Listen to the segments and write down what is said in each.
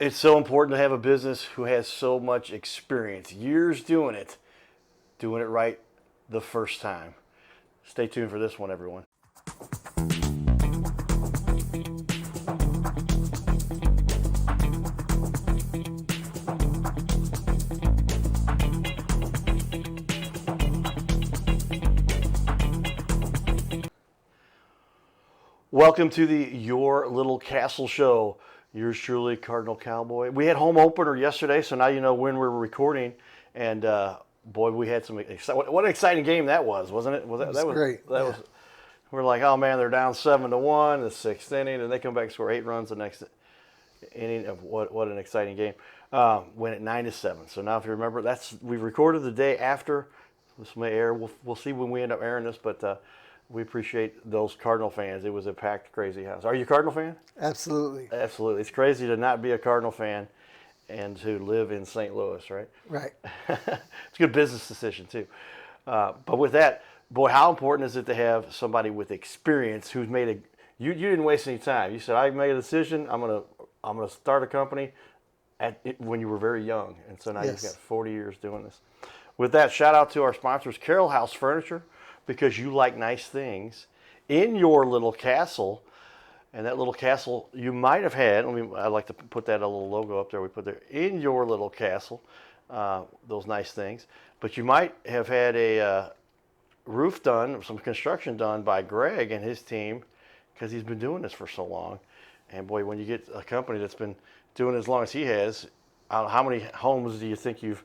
It's so important to have a business who has so much experience, years doing it right the first time. Stay tuned for this one, everyone. Welcome to the Your Little Castle Show. Yours truly, Cardinal Cowboy. We had home opener yesterday, so now you know when we're recording. And boy, we had some. What an exciting game that was, wasn't it? That was great. That was. We're like, oh man, they're down 7-1 in the sixth inning, and they come back and score 8 runs the next inning. Of what an exciting game. Win it 9-7. So now, if you remember, we recorded the day after. This may air. We'll see when we end up airing this, but. We appreciate those Cardinal fans. It was a packed, crazy house. Are you a Cardinal fan? Absolutely. Absolutely. It's crazy to not be a Cardinal fan and to live in St. Louis, right? Right. It's a good business decision, too. But with that, boy, how important is it to have somebody with experience who's made a – you didn't waste any time. You said, I made a decision. I'm gonna start a company when you were very young. And so now You've got 40 years doing this. With that, shout out to our sponsors, Carroll House Furniture, because you like nice things in your little castle. And that little castle you might have had, I'd like to put that a little logo up there we put there, in your little castle, those nice things. But you might have had a roof done, some construction done by Greg and his team, because he's been doing this for so long. And boy, when you get a company that's been doing it as long as he has, how many homes do you think you've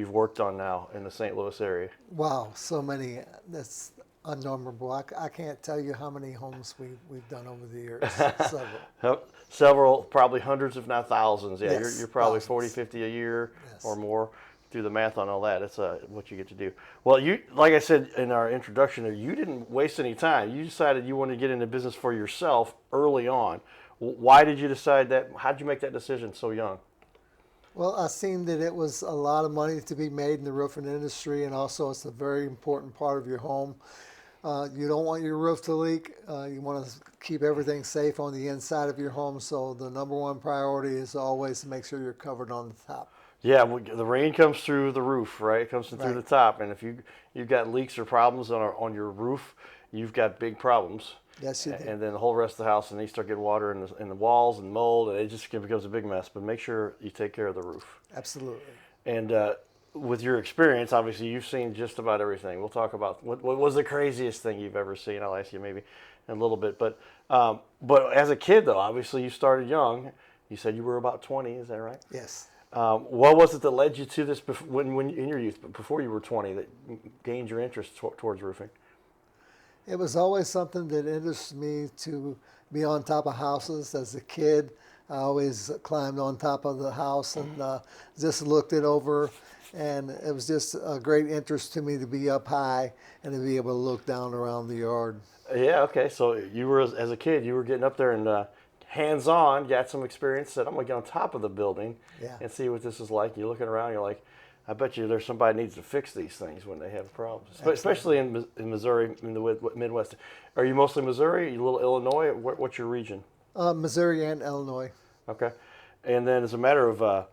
worked on now in the St. Louis area? Wow, so many. That's unnumberable. I can't tell you how many homes we've done over the years. Several, probably hundreds, if not thousands. Yeah, yes, you're probably thousands. 40, 50 a year Yes. or more. Do the math on all that. That's what you get to do. Well, like I said in our introduction there, you didn't waste any time. You decided you wanted to get into business for yourself early on. Why did you decide that? How did you make that decision so young? Well, I seen that it was a lot of money to be made in the roofing industry, and also it's a very important part of your home. You don't want your roof to leak. You want to keep everything safe on the inside of your home, so the number one priority is always to make sure you're covered on the top. Yeah, the rain comes through the roof, right? It comes through the top, and if you've got leaks or problems on your roof, you've got big problems. Yes, you do. And then the whole rest of the house, and you start getting water in the walls and mold, and it just becomes a big mess. But make sure you take care of the roof. Absolutely. And with your experience, obviously, you've seen just about everything. We'll talk about what was the craziest thing you've ever seen. I'll ask you maybe in a little bit. But as a kid, though, obviously, you started young. You said you were about 20. Is that right? Yes. What was it that led you to this when in your youth, before you were 20, that gained your interest towards roofing? It was always something that interested me to be on top of houses. As a kid, I always climbed on top of the house and just looked it over. And it was just a great interest to me to be up high and to be able to look down around the yard. Yeah, okay. So you were, as a kid, you were getting up there and hands-on, got some experience, said, I'm going to get on top of the building and see what this is like. You're looking around, you're like, I bet you there's somebody needs to fix these things when they have problems, especially in Missouri, in the Midwest. Are you mostly Missouri? Are you a little Illinois? What's your region? Missouri and Illinois. Okay. And then as a matter of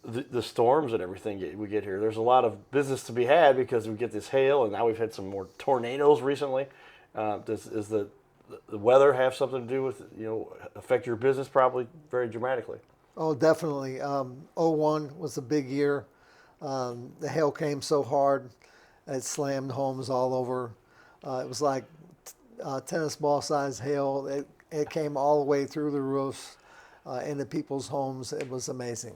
the storms and everything we get here, there's a lot of business to be had because we get this hail, and now we've had some more tornadoes recently. Does the weather have something to do with, affect your business probably very dramatically? Oh, definitely. 01 was a big year. The hail came so hard, it slammed homes all over. It was like tennis ball size hail. It came all the way through the roofs into people's homes. It was amazing.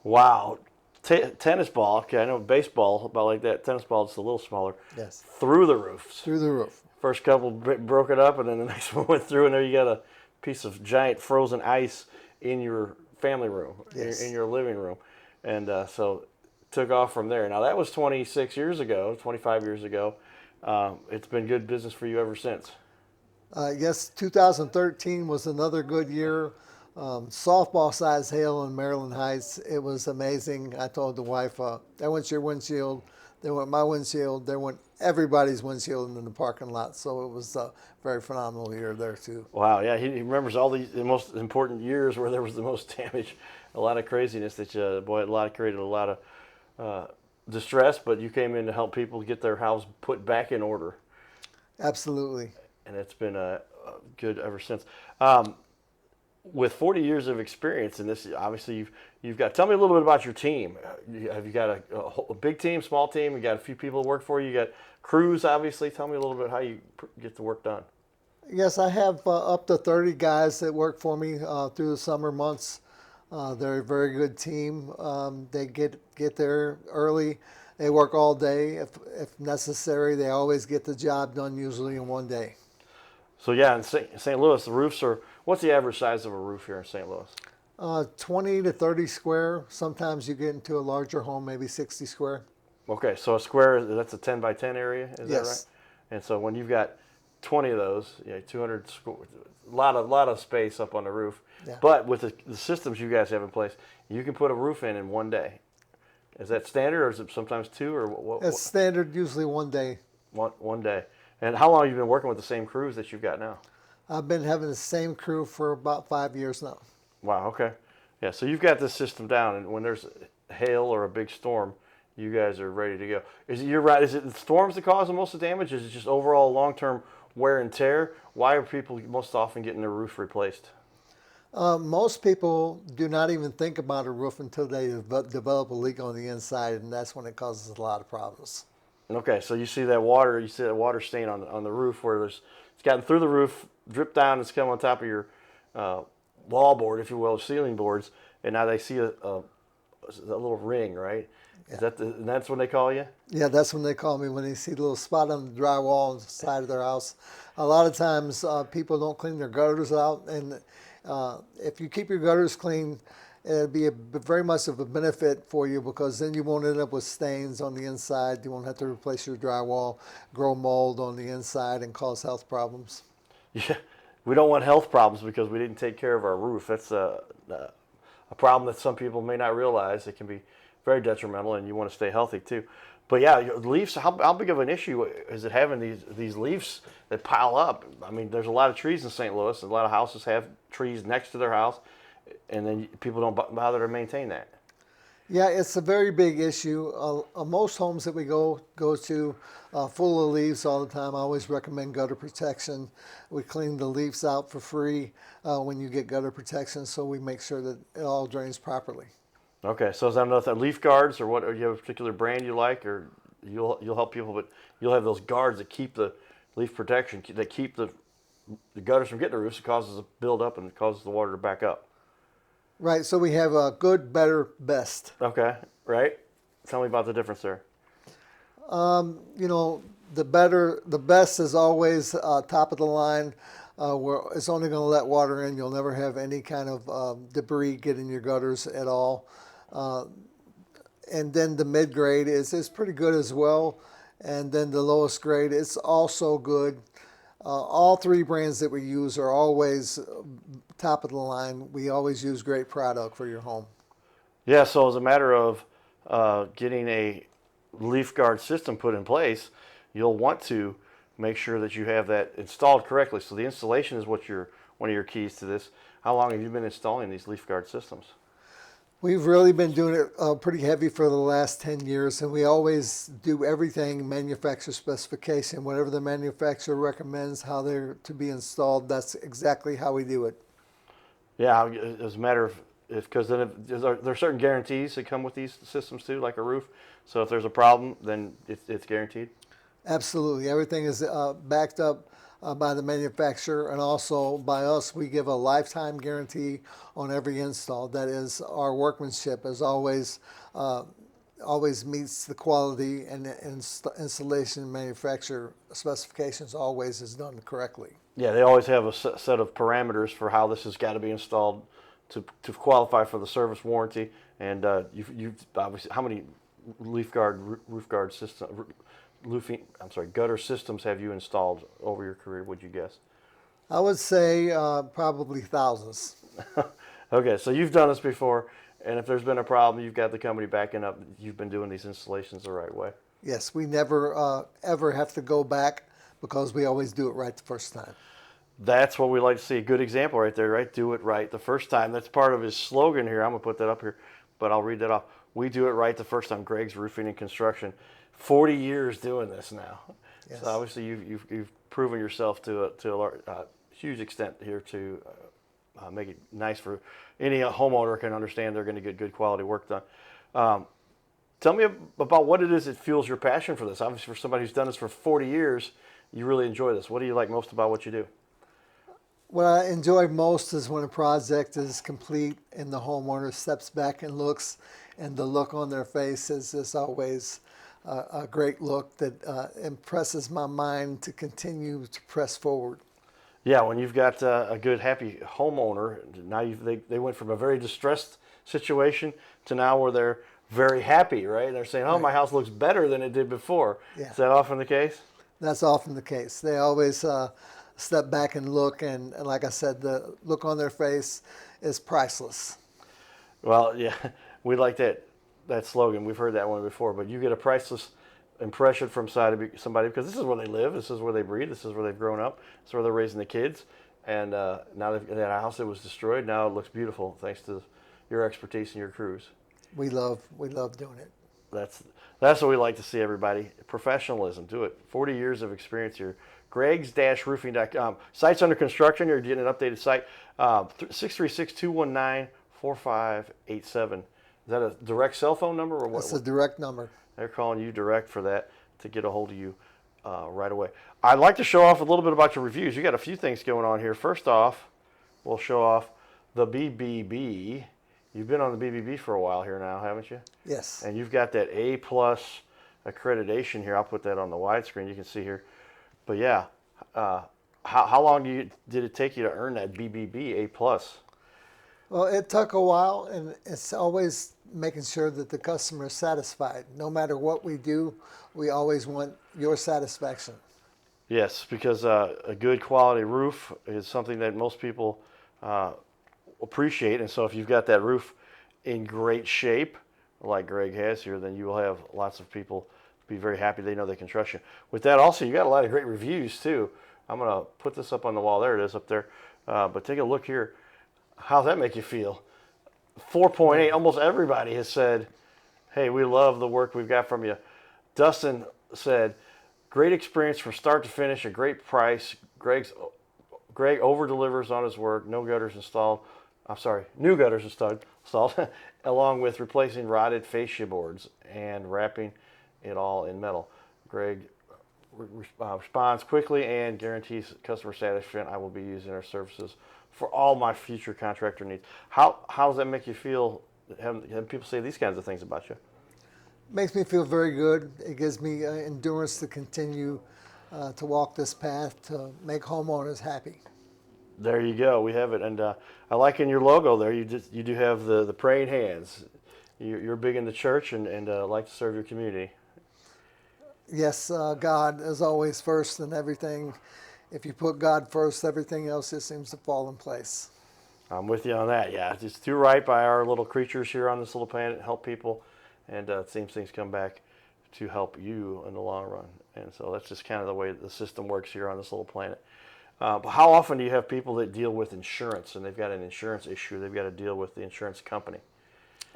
Wow. Tennis ball, okay, I know baseball, about like that. Tennis ball is a little smaller. Yes. Through the roofs. Through the roof. First couple broke it up, and then the next one went through, and there you got a piece of giant frozen ice in your family room, in your living room. And so took off from there. Now, that was 26 years ago, 25 years ago. It's been good business for you ever since. Yes, 2013 was another good year. Softball size hail in Maryland Heights. It was amazing. I told the wife, that went your windshield, they went my windshield, they went everybody's windshield in the parking lot. So it was a very phenomenal year there too. Wow, yeah, he remembers all the most important years where there was the most damage, a lot of craziness that boy, created a lot of distress. But you came in to help people get their house put back in order, Absolutely. and it's been good ever since. With 40 years of experience in this, obviously you've got. Tell me a little bit about your team. Have you got a big team, small team? You got a few people that work for you. You got crews, obviously. Tell me a little bit how you get the work done. Yes, I have up to 30 guys that work for me through the summer months. They're a very good team. They get there early. They work all day if necessary. They always get the job done usually in one day. So yeah, in St. Louis, the roofs are. What's the average size of a roof here in St. Louis? 20 to 30 square. Sometimes you get into a larger home, maybe 60 square. Okay, so a square, that's a 10 by 10 area, is that right? Yes. And so when you've got 20 of those, 200, a lot of space up on the roof. Yeah. But with the systems you guys have in place, you can put a roof in one day. Is that standard, or is it sometimes two, or what? It's standard, usually one day. One day. And how long have you been working with the same crews that you've got now? I've been having the same crew for about 5 years now. Wow, okay. Yeah, so you've got this system down, and when there's hail or a big storm, you guys are ready to go. You're right, is it the storms that cause the most of the damage? Is it just overall long-term wear and tear? Why are people most often getting their roof replaced? Most people do not even think about a roof until they develop a leak on the inside, and that's when it causes a lot of problems. Okay, so you see that water stain on the roof where it's gotten through the roof, dripped down, it's come on top of your wall board, if you will, ceiling boards, and now they see a little ring, right? Yeah. And that's when they call you? Yeah, that's when they call me, when they see the little spot on the drywall on the side of their house. A lot of times people don't clean their gutters out, and if you keep your gutters clean, it'll be very much of a benefit for you, because then you won't end up with stains on the inside. You won't have to replace your drywall, grow mold on the inside, and cause health problems. Yeah, we don't want health problems because we didn't take care of our roof. That's a problem that some people may not realize. It can be very detrimental, and you want to stay healthy too. But yeah, leaves. How big of an issue is it having these leaves that pile up? I mean, there's a lot of trees in St. Louis. A lot of houses have trees next to their house, and then people don't bother to maintain that. Yeah, it's a very big issue. Most homes that we go to full of leaves all the time. I always recommend gutter protection. We clean the leaves out for free when you get gutter protection, so we make sure that it all drains properly. Okay, so is that enough? Leaf guards, or what? Or you have a particular brand you like, or you'll help people, but you'll have those guards that keep the leaf protection, that keep the gutters from getting the roofs. It causes a build up and it causes the water to back up. Right, so we have a good, better, best. Okay, right. Tell me about the difference there. You know, the best is always top of the line. Where it's only going to let water in. You'll never have any kind of debris get in your gutters at all. And then the mid grade is pretty good as well. And then the lowest grade is also good. All three brands that we use are always top of the line. We always use great product for your home. Yeah, so as a matter of getting a leaf guard system put in place, you'll want to make sure that you have that installed correctly. So the installation is one of your keys to this. How long have you been installing these leaf guard systems? We've really been doing it pretty heavy for the last 10 years, and we always do everything manufacturer specification. Whatever the manufacturer recommends how they're to be installed, that's exactly how we do it. Yeah, as a matter of, because then there are certain guarantees that come with these systems too, like a roof. So if there's a problem, then it's guaranteed. Absolutely. Everything is backed up by the manufacturer, and also by us. We give a lifetime guarantee on every install. That is, our workmanship is always meets the quality, and installation manufacturer specifications always is done correctly. Yeah, they always have a set of parameters for how this has got to be installed to qualify for the service warranty. And you've obviously, how many roof guard system, gutter systems have you installed over your career, would you guess? I would say probably thousands. Okay, so you've done this before, and if there's been a problem, you've got the company backing up. You've been doing these installations the right way. Yes, we never ever have to go back because we always do it right the first time. That's what we like to see. A good example right there, right? Do it right the first time. That's part of his slogan here. I'm going to put that up here, but I'll read that off. We do it right the first time. Greg's Roofing and Construction. 40 years doing this now. Yes. So obviously you've proven yourself to a huge extent here to make it nice for any homeowner can understand they're going to get good quality work done. Um, Tell me about what it is that fuels your passion for this. Obviously, for somebody who's done this for 40 years, you really enjoy this. What do you like most about what you do? What I enjoy most is when a project is complete and the homeowner steps back and looks, and the look on their face is just always a great look that impresses my mind to continue to press forward. Yeah, when you've got a good, happy homeowner, now they went from a very distressed situation to now where they're very happy, right? They're saying, "Oh, Right. my house looks better than it did before." Yeah. Is that often the case? That's often the case. They always step back and look, and like I said, the look on their face is priceless. Well, yeah, we like that slogan. We've heard that one before. But you get a priceless impression from somebody because this is where they live, this is where they breathe, this is where they've grown up, this is where they're raising the kids, and now that house that was destroyed now it looks beautiful thanks to your expertise and your crews. We love doing it. That's that's what we like to see, everybody. Professionalism. Do it. 40 years of experience here. Greg's-roofing.com. Site's under construction. You're getting an updated site. 636-219-4587. Is that a direct cell phone number or what? That's a direct number. They're calling you direct for that to get a hold of you right away. I'd like to show off a little bit about your reviews. You got a few things going on here. First off, we'll show off the BBB. You've been on the BBB for a while here now, haven't you? Yes. And you've got that A plus accreditation here. I'll put that on the widescreen. You can see here. But yeah, how long did it take you to earn that BBB A plus? Well, it took a while, and it's always making sure that the customer is satisfied. No matter what we do, we always want your satisfaction. Yes, because a good quality roof is something that most people appreciate. And so if you've got that roof in great shape, like Greg has here, then you will have lots of people be very happy. They know they can trust you. With that, also, you got a lot of great reviews, too. I'm going to put this up on the wall. There it is up there. But take a look here. How's that make you feel? 4.8. Almost everybody has said, hey, we love the work we've got from you. Dustin said, great experience from start to finish, a great price. Greg over delivers on his work. No gutters installed. I'm sorry, new gutters installed, along with replacing rotted fascia boards and wrapping it all in metal. Greg responds quickly and guarantees customer satisfaction. I will be using our services for all my future contractor needs. How does that make you feel? Having people say these kinds of things about you? Makes me feel very good. It gives me endurance to continue to walk this path to make homeowners happy. There you go. We have it, and I like in your logo there. You do have the praying hands. You're big in the church and like to serve your community. Yes, God is always first in everything. If you put God first, everything else just seems to fall in place. I'm with you on that. Yeah, just do right by our little creatures here on this little planet, help people, and it seems things come back to help you in the long run. And so that's just kind of the way the system works here on this little planet. But how often do you have people that deal with insurance and they've got an insurance issue? They've got to deal with the insurance company.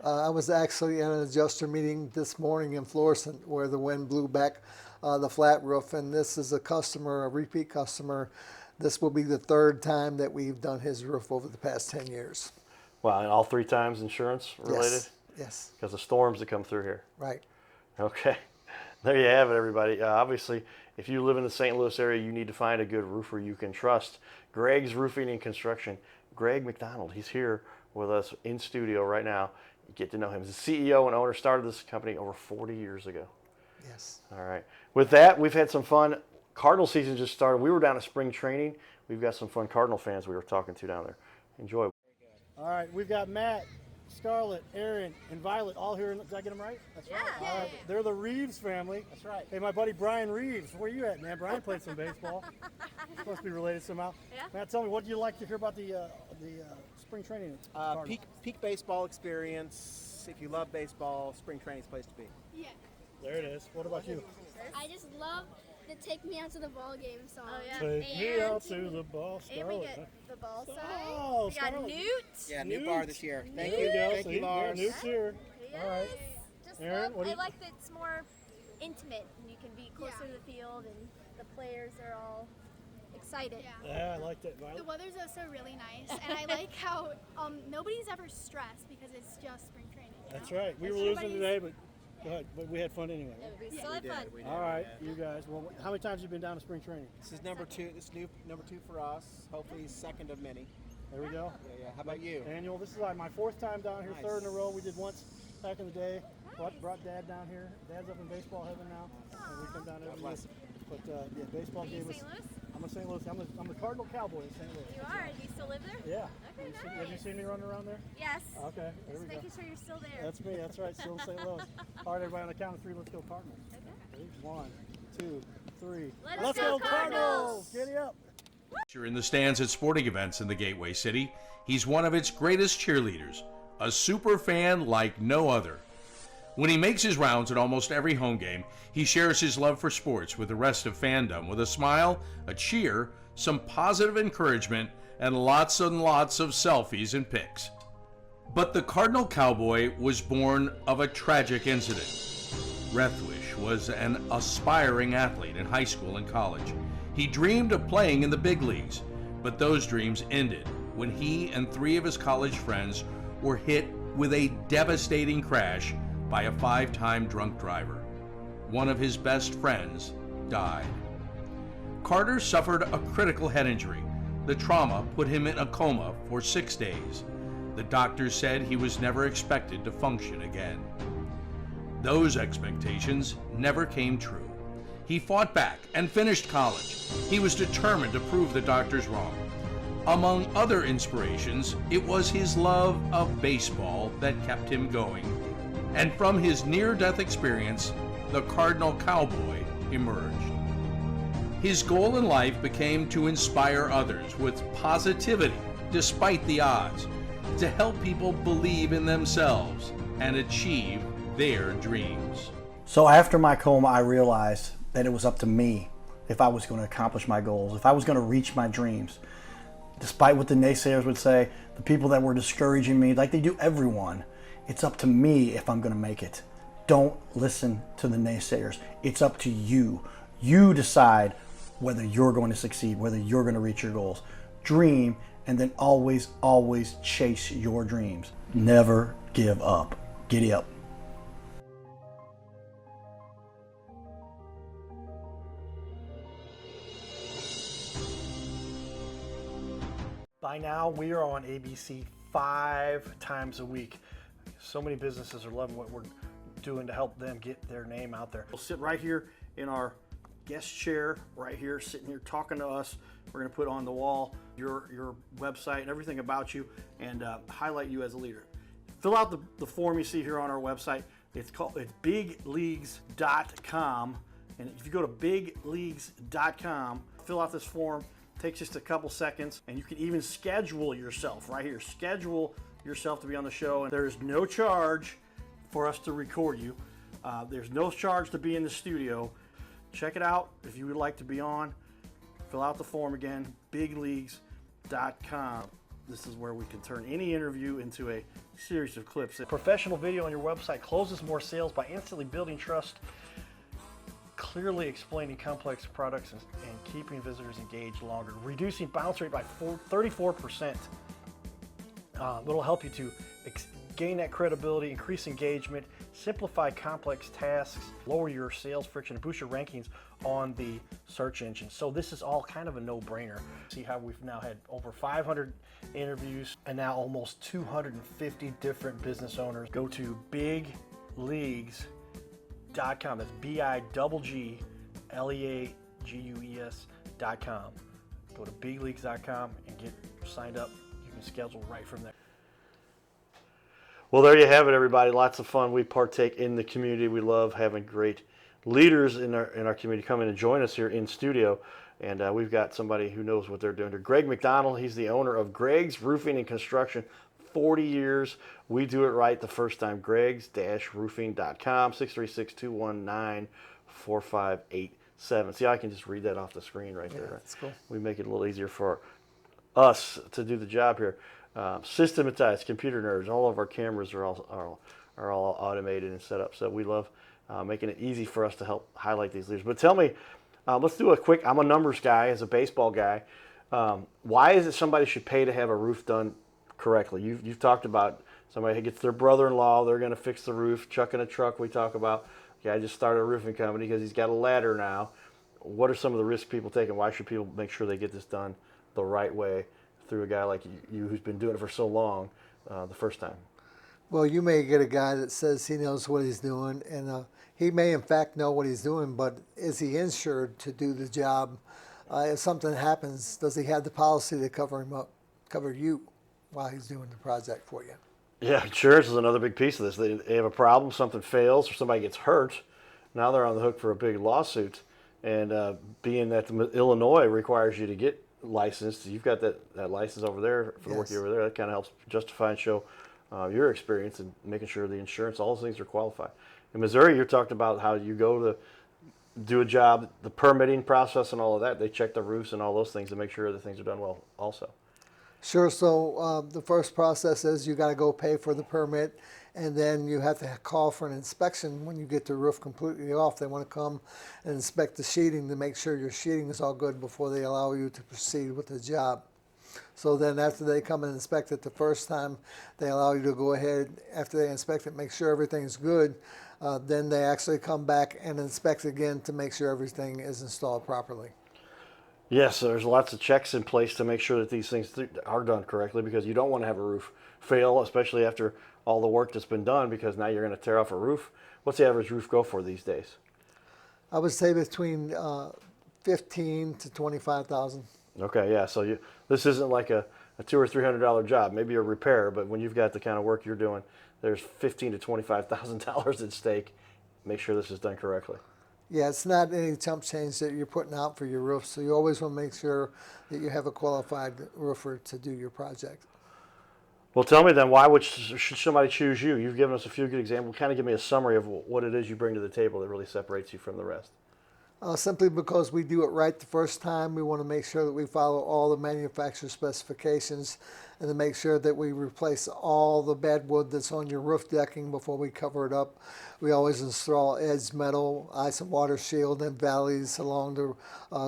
I was actually at an adjuster meeting this morning in Florissant where the wind blew back the flat roof, and this is a customer, a repeat customer. This will be the third time that we've done his roof over the past 10 years. Wow, and all three times insurance related? Yes. Because of storms that come through here. Right. Okay. There you have it, everybody. Obviously, if you live in the St. Louis area, you need to find a good roofer you can trust. Greg's Roofing and Construction. Greg McDonald, he's here with us in studio right now. You get to know him. He's the CEO and owner, started this company over 40 years ago. Yes. All right. With that, we've had some fun. Cardinal season just started. We were down at spring training. We've got some fun Cardinal fans we were talking to down there. Enjoy. All right, we've got Matt, Scarlett, Aaron, and Violet all here. Did I get them right? That's right. All right. They're the Reeves family. That's right. Hey, my buddy Brian Reeves. Where you at, man? Brian played some baseball. Supposed to be related somehow. Yeah. Matt, tell me, what do you like to hear about the spring training? at Cardinal? Peak baseball experience. If you love baseball, spring training's the place to be. Yeah. There it is. What about you? I just love the Take Me Out to the Ball Game song. Oh, yeah. Take me out to the ball. And we Scarlet, get the ball side. Oh, We got Scarlet. Newt. Yeah, new bar this year. Thank There you. you go. Thank See, you, Lars. Newt's here. Yes. All right. Just Aaron, what do I you- like that it's more intimate and you can be closer to the field and the players are all excited. Yeah, I like that. The Violet. weather's also really nice, and I like how nobody's ever stressed because it's just spring training. That's right. We were losing today, but go ahead. But we had fun anyway. We still had fun. We did, All right, yeah. you guys. Well, how many times have you been down to spring training? This is number 2. This is number 2 for us. Hopefully, second of many. There we go. Yeah. How about you? Annual. This is like my 4th time down here, Nice. 3rd in a row. We did once back in the day. Brought Dad down here. Dad's up in baseball heaven now, and we come down every year. bless him. But yeah, baseball gave us. St. Louis? I'm a St. Louis. I'm the Cardinal Cowboy in St. Louis. You are? Do you still live there? Yeah. Okay, Have you seen me running around there? Yes. Okay. There Just we go. making sure you're still there. That's me. That's right. Still St. Louis. All right, everybody. On the count of 3, let's go Cardinals. Okay. 1, 2, 3. Let's go Cardinals! Giddy up. In the stands at sporting events in the Gateway City, he's one of its greatest cheerleaders, a super fan like no other. When he makes his rounds at almost every home game, he shares his love for sports with the rest of fandom with a smile, a cheer, some positive encouragement, and lots of selfies and pics. But the Cardinal Cowboy was born of a tragic incident. Rethwish was an aspiring athlete in high school and college. He dreamed of playing in the big leagues, but those dreams ended when he and 3 of his college friends were hit with a devastating crash by a 5-time drunk driver. One of his best friends died. Carter suffered a critical head injury. The trauma put him in a coma for 6 days. The doctors said he was never expected to function again. Those expectations never came true. He fought back and finished college. He was determined to prove the doctors wrong. Among other inspirations, it was his love of baseball that kept him going. And from his near-death experience, the Cardinal Cowboy emerged. His goal in life became to inspire others with positivity despite the odds, to help people believe in themselves and achieve their dreams. So after my coma, I realized that it was up to me if I was going to accomplish my goals, if I was going to reach my dreams. Despite what the naysayers would say, the people that were discouraging me, like they do everyone, it's up to me if I'm going to make it. Don't listen to the naysayers. It's up to you. You decide whether you're going to succeed, whether you're going to reach your goals. Dream, and then always, always chase your dreams. Never give up. Giddy up. By now, we are on ABC 5 times a week. So many businesses are loving what we're doing to help them get their name out there. We'll sit right here in our guest chair, right here, sitting here talking to us. We're going to put on the wall your website and everything about you, and highlight you as a leader. Fill out the form you see here on our website. It's bigleagues.com, and if you go to bigleagues.com, fill out this form. Takes just a couple seconds, and you can even schedule yourself right here. Schedule yourself to be on the show, and there's no charge for us to record you. There's no charge to be in the studio. Check it out if you would like to be on. Fill out the form again, bigleagues.com. This is where we can turn any interview into a series of clips. Professional video on your website closes more sales by instantly building trust, clearly explaining complex products, and keeping visitors engaged longer, reducing bounce rate by 34%. It'll help you to gain that credibility, increase engagement, simplify complex tasks, lower your sales friction, and boost your rankings on the search engine. So this is all kind of a no-brainer. See how we've now had over 500 interviews and now almost 250 different business owners. Go to bigleagues.com. That's bigleagues.com. Go to bigleagues.com and get signed up. You can schedule right from there. Well, there you have it, everybody. Lots of fun. We partake in the community. We love having great leaders in our community come in and join us here in studio. And we've got somebody who knows what they're doing. Greg McDonald, he's the owner of Greg's Roofing and Construction, 40 years. We do it right the first time. Greg's-roofing.com, 636-219-4587. See, I can just read that off the screen right there. Right? That's cool. We make it a little easier for us to do the job here. Systematized computer nerds. All of our cameras are all automated and set up. So we love making it easy for us to help highlight these leaders. But tell me, let's do a quick. I'm a numbers guy, as a baseball guy. Why is it somebody should pay to have a roof done correctly? You've talked about somebody who gets their brother-in-law, they're going to fix the roof, chucking a truck. We talk about, I just started a roofing company because he's got a ladder now. What are some of the risks people take, and why should people make sure they get this done the right way through a guy like you who's been doing it for so long the first time? Well, you may get a guy that says he knows what he's doing, and he may in fact know what he's doing, but is he insured to do the job? If something happens, does he have the policy to cover him up, cover you while he's doing the project for you? Yeah, insurance is another big piece of this. They have a problem, something fails, or somebody gets hurt. Now they're on the hook for a big lawsuit. And being that Illinois requires you to get licensed, you've got that license over there for the work over there. That kind of helps justify and show your experience and making sure the insurance, all those things are qualified. In Missouri, you talked about how you go to do a job, the permitting process and all of that. They check the roofs and all those things to make sure that things are done well also. Sure. So the first process is you got to go pay for the permit, and then you have to call for an inspection when you get the roof completely off. They want to come and inspect the sheeting to make sure your sheeting is all good before they allow you to proceed with the job. So then after they come and inspect it the first time, they allow you to go ahead, after they inspect it, make sure everything's good. Then they actually come back and inspect again to make sure everything is installed properly. Yes, so there's lots of checks in place to make sure that these things are done correctly, because you don't want to have a roof fail, especially after all the work that's been done, because now you're going to tear off a roof. What's the average roof go for these days? I would say between 15 to 25,000. Okay, yeah. So this isn't like a $200 or $300 job, maybe a repair, but when you've got the kind of work you're doing, there's $15,000 to $25,000 at stake. Make sure this is done correctly. Yeah, it's not any chump change that you're putting out for your roof, so you always want to make sure that you have a qualified roofer to do your project. Well, tell me then, why should somebody choose you? You've given us a few good examples. Kind of give me a summary of what it is you bring to the table that really separates you from the rest. Simply because we do it right the first time. We want to make sure that we follow all the manufacturer specifications, and to make sure that we replace all the bad wood that's on your roof decking before we cover it up. We always install edge metal, ice and water shield, and valleys along the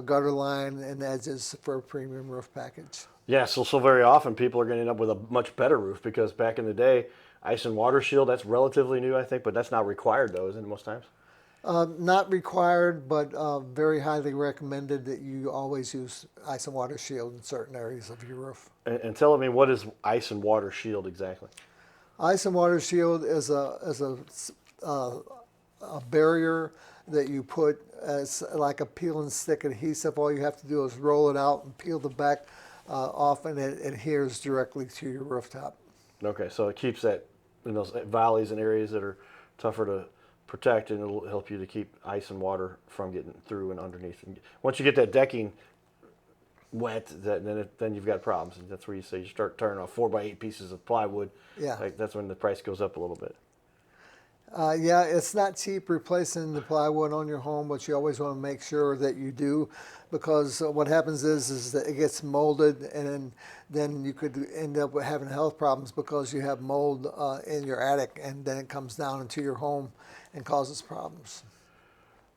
gutter line and edges for a premium roof package. Yeah, so very often people are going to end up with a much better roof, because back in the day, ice and water shield, that's relatively new, I think, but that's not required though, isn't it, most times? Not required, but very highly recommended that you always use ice and water shield in certain areas of your roof. And tell me, what is ice and water shield exactly? Ice and water shield is a barrier that you put as like a peel and stick adhesive. All you have to do is roll it out and peel the back off, and it adheres directly to your rooftop. Okay, so it keeps that in those valleys and areas that are tougher to protect, and it'll help you to keep ice and water from getting through and underneath. And once you get that decking wet, then you've got problems, and that's where you say you start turning off 4x8 pieces of plywood. Yeah, that's when the price goes up a little bit. Yeah, it's not cheap replacing the plywood on your home, but you always want to make sure that you do, because what happens is that it gets molded, and then you could end up with having health problems because you have mold in your attic, and then it comes down into your home and causes problems.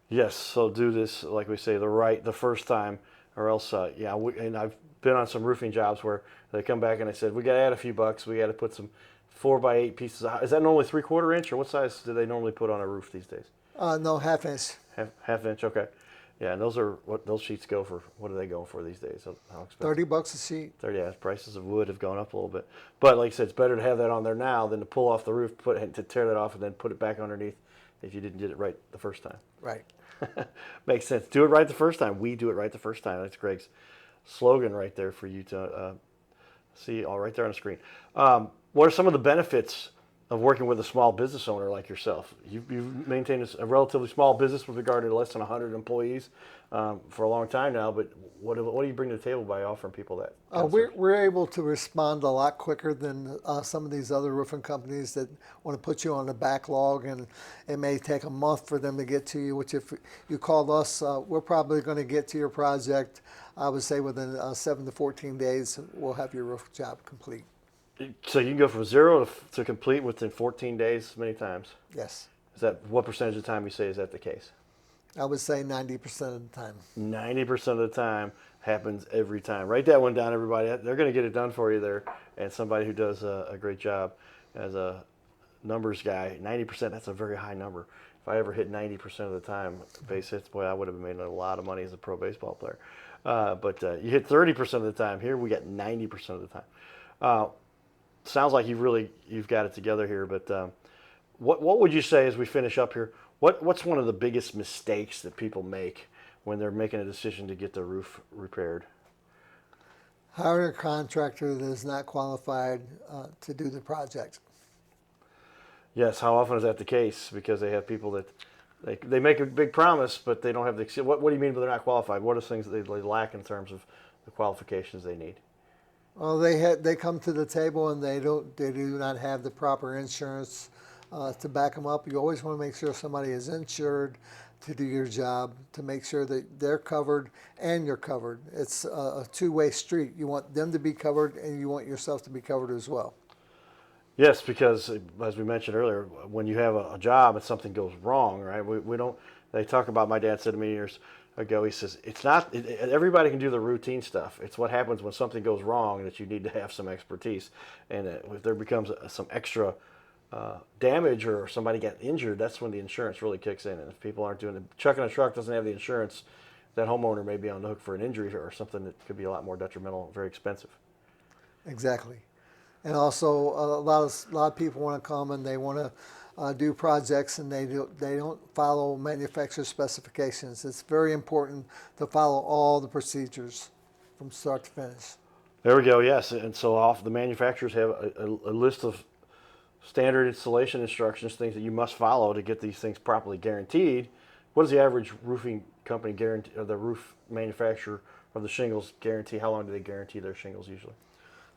Yes, so do this, like we say, the first time, or else, and I've been on some roofing jobs where they come back and they said, we got to add a few bucks, we got to put some 4x8 pieces. Is that normally 3/4 inch, or what size do they normally put on a roof these days? No, half inch. Half inch, okay. Yeah, and those sheets go for, what are they going for these days? How expensive? $30 a sheet. 30, yeah, prices of wood have gone up a little bit. But like I said, it's better to have that on there now than to pull off the roof, to tear that off, and then put it back underneath if you didn't get it right the first time. Right. Makes sense. Do it right the first time. We do it right the first time. That's Greg's slogan right there for you to see all right there on the screen. What are some of the benefits of working with a small business owner like yourself? You've maintained a relatively small business with regard to less than 100 employees for a long time now, but what do you bring to the table by offering people that? We're able to respond a lot quicker than some of these other roofing companies that want to put you on a backlog, and it may take a month for them to get to you, which if you call us, we're probably going to get to your project, I would say within 7 to 14 days, we'll have your roof job complete. So you can go from 0 to complete within 14 days many times? Yes. Is that what percentage of the time you say is that the case? I would say 90% of the time. 90% of the time happens every time. Write that one down, everybody. They're going to get it done for you there. And somebody who does a great job as a numbers guy, 90%, that's a very high number. If I ever hit 90% of the time base hits, boy, I would have made a lot of money as a pro baseball player. But you hit 30% of the time. Here we got 90% of the time. Sounds like you've got it together here, but what would you say as we finish up here? What's one of the biggest mistakes that people make when they're making a decision to get their roof repaired? Hiring a contractor that is not qualified to do the project. Yes, how often is that the case? Because they have people that they make a big promise, but they don't have the. What do you mean by they're not qualified? What are things that they lack in terms of the qualifications they need? Well, they come to the table and they do not have the proper insurance to back them up. You always want to make sure somebody is insured to do your job, to make sure that they're covered and you're covered. It's a two-way street. You want them to be covered and you want yourself to be covered as well. Yes, because as we mentioned earlier, when you have a job and something goes wrong, right? We don't. They talk about. My dad said to me years ago. He says it's not. Everybody can do the routine stuff. It's what happens when something goes wrong that you need to have some expertise. And if there becomes some extra damage or somebody gets injured, that's when the insurance really kicks in. And if people aren't doing it, trucking a truck doesn't have the insurance, that homeowner may be on the hook for an injury or something that could be a lot more detrimental, very expensive. Exactly. And also, a lot of people want to come and they want to do projects and they don't follow manufacturer specifications. It's very important to follow all the procedures from start to finish. There we go. Yes, and so the manufacturers have a list of standard installation instructions, things that you must follow to get these things properly guaranteed. What does the average roofing company guarantee, or the roof manufacturer of the shingles guarantee? How long do they guarantee their shingles usually?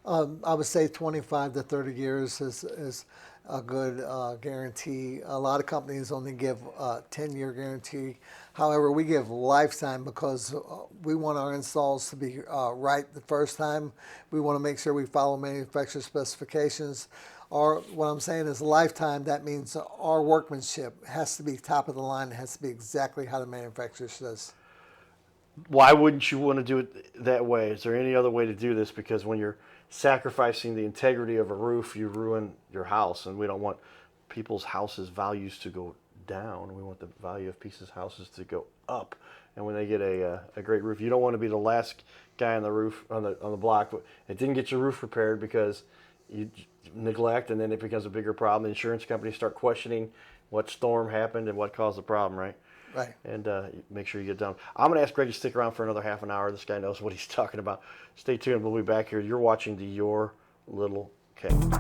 I would say 25 to 30 years is a good guarantee. A lot of companies only give a 10-year guarantee. However, we give lifetime because we want our installs to be right the first time. We want to make sure we follow manufacturer specifications. Or what I'm saying is lifetime, that means our workmanship has to be top of the line. It has to be exactly how the manufacturer says. Why wouldn't you want to do it that way? Is there any other way to do this? Because when you're sacrificing the integrity of a roof, you ruin your house, and we don't want people's houses' values to go down. We want the value of people's houses to go up. And when they get a great roof, you don't want to be the last guy on the roof on the block. But it didn't get your roof repaired because you neglect, and then it becomes a bigger problem. The insurance companies start questioning what storm happened and what caused the problem, right? Right. And make sure you get done. I'm going to ask Greg to stick around for another half an hour. This guy knows what he's talking about. Stay tuned. We'll be back here. You're watching the Your Little King.